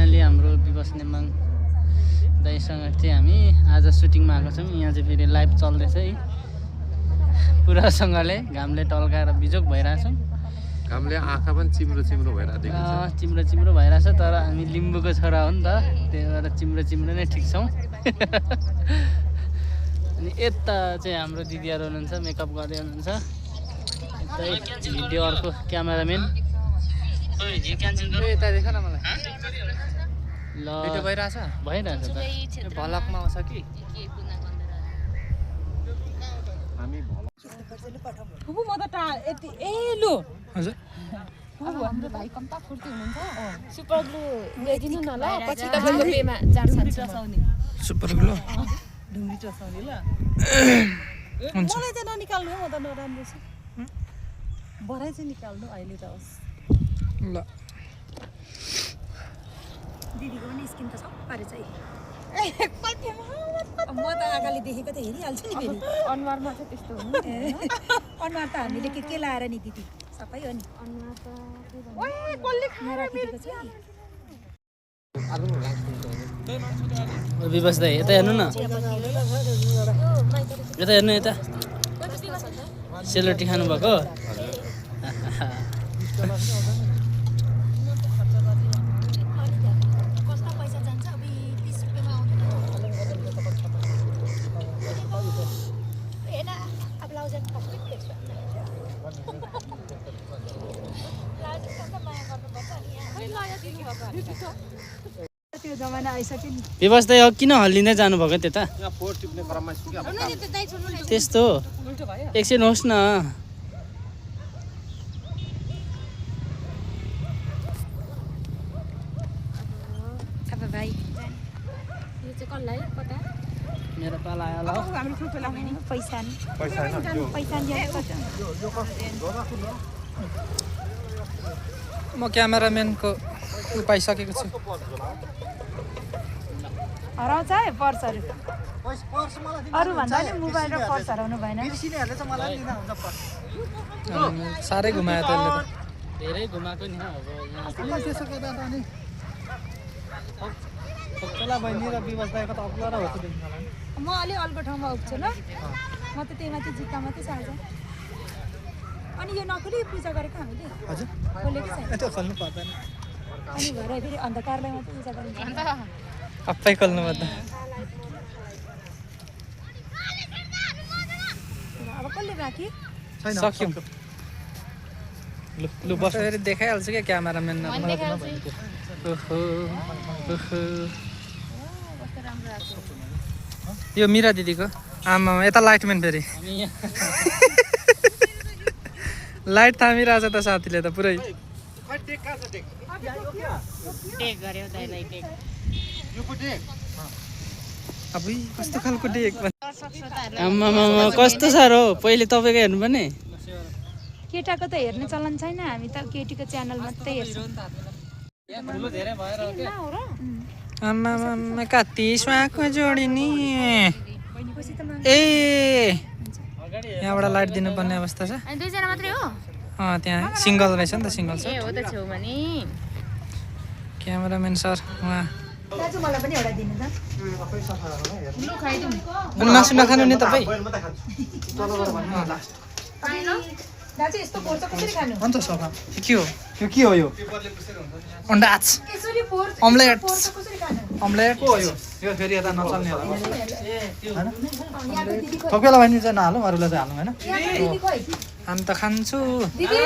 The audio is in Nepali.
फाइनली हाम्रो विकास नेमाङ दाइसँग चाहिँ हामी आज सुटिङमा आएको छौँ। यहाँ चाहिँ फेरि लाइभ चल्दैछ है पुरासँगले। घामले टल्काएर बिजोक भइरहेछौँ। घामले आँखा पनि चिम्रो चिम्रो भइरहेको चिम्रो चिम्रो भइरहेछ। तर हामी लिम्बूको छोरा हो नि त, त्यही भएर चिम्रो चिम्रो नै ठिक छौँ। अनि यता चाहिँ हाम्रो दिदीहरू हुनुहुन्छ, मेकअप गर्दै हुनुहुन्छ। यतै भिडियो अर्को क्यामेराम्यान यता देख न मलाई ल भिडियो भइरहेछ त भलकमा आउँछ कि हामी फुपू म त यति ए लु हजुर हाम्रो भाइ कम्ता फुर्ती हुनुहुन्छ सुपर ग्लु ल्याइदिनु न ल पछि तपाईको पेमा जान्छ सुपर ग्लो ढुङ्ग्री टसाउने ल हुन्छ मलाई चाहिँ ननिकाल्नु म त नराम्रो छु बराइ चाहिँ निकाल्नु अहिले त होस् ल दिदीको पनि स्किन त सप्पारे चाहिँ म त अगाडि देखेको त हेरिहाल्छु नि फेरि अनुहारमा चाहिँ त्यस्तो हुनु अनुहार त हामीले के लाएर नि दिदी सबै हो नि अनुहार त ओए कसले खाएर मेरो छ विवास दाइ यता हेर्नु न, यता हेर्नु, यता सेलरोटी खानुभएको। कस्ता पैसा जान्छ अब 30 रुपैयाँमा आउँदैन हेन अब लाउजन कम्प्लिट एक्स्ट्रा लाउजन कता माया गर्नुपर्छ नि यहाँ लया दिनु भएको त्यो जमाना आइसक्यो नि। विवास दाइ किन हल्लिँदै जानुभएको त्यता? यहाँ फोर टिप्ने क्रममा छु क्या त्यस्तो एकछिन होस् न। अब भाइ यो चाहिँ कसलाई कता मेरो पाला आयो ल। हाम्रो ठुल्ठुला नि पैसा नि पैसा हैन यो पैसा नि म क्यामेराम्यानको उ पाइसकेको छु हराउँछ है पर्सहरू अरू भन्दा नि मोबाइल र पर्स हराउनु भएन साह्रै घुमायो त्यसले त धेरै घुमाएको नि अब म अलि अर्को ठाउँमा उठ्छु ल म त त्यही माथि जित्ता मात्रै सार्छ अनि यो नखुली पूजा गरेको हामीले हजुर खोलेको छैन त्यो खोल्नु पर्दैन अनि भरे फेरि अन्धकारलाई मात्रै पूजा गरिन्छ आफै खोल्नु पर्दैन अब कसले राखी सक्यौँ लु बस फेरि देखाइहाल्छु क्या क्यामेराम्यान ओहो ओहो यो मिरा दिदीको आमा यता लाइटम्यान फेरि लाइट थामिरहेछ त साथीले त पुरै अब कस्तो खालको डेक आम्मामा कस्तो साह्रो। पहिले तपाईँको हेर्नु पर्ने। केटाको त हेर्ने चलन छैन, हामी त केटीको च्यानल मात्रै हेर्छौँ। आमामा कति स्वाको जोडी नि ए यहाँबाट लाइट दिनुपर्ने अवस्था छ। अनि दुईजना मात्रै हो त्यहाँ सिङ्गल रहेछ नि त सिङ्गल छ ए हो त छेउमा नि क्यामेराम्यान सर उहाँ दाजु मलाई पनि एउटा दिनु त लु खाइदिउँ अनि मासु नखानु नि तपाईँ दाजु यस्तो पोर्छ कसरी खानु अन्त सफा के हो यो के हो यो अन्डा आच यसरी पोर्छ अम्लेट कसरी खानु अम्लेट को हो यो यो फेरि यता नचल्ने होला यहाँको दिदी सबैलाई भनिन्छ नहालौँ अरूलाई चाहिँ हालौँ हैन यहाँको दिदी खोइ हामी त खान्छु दिदी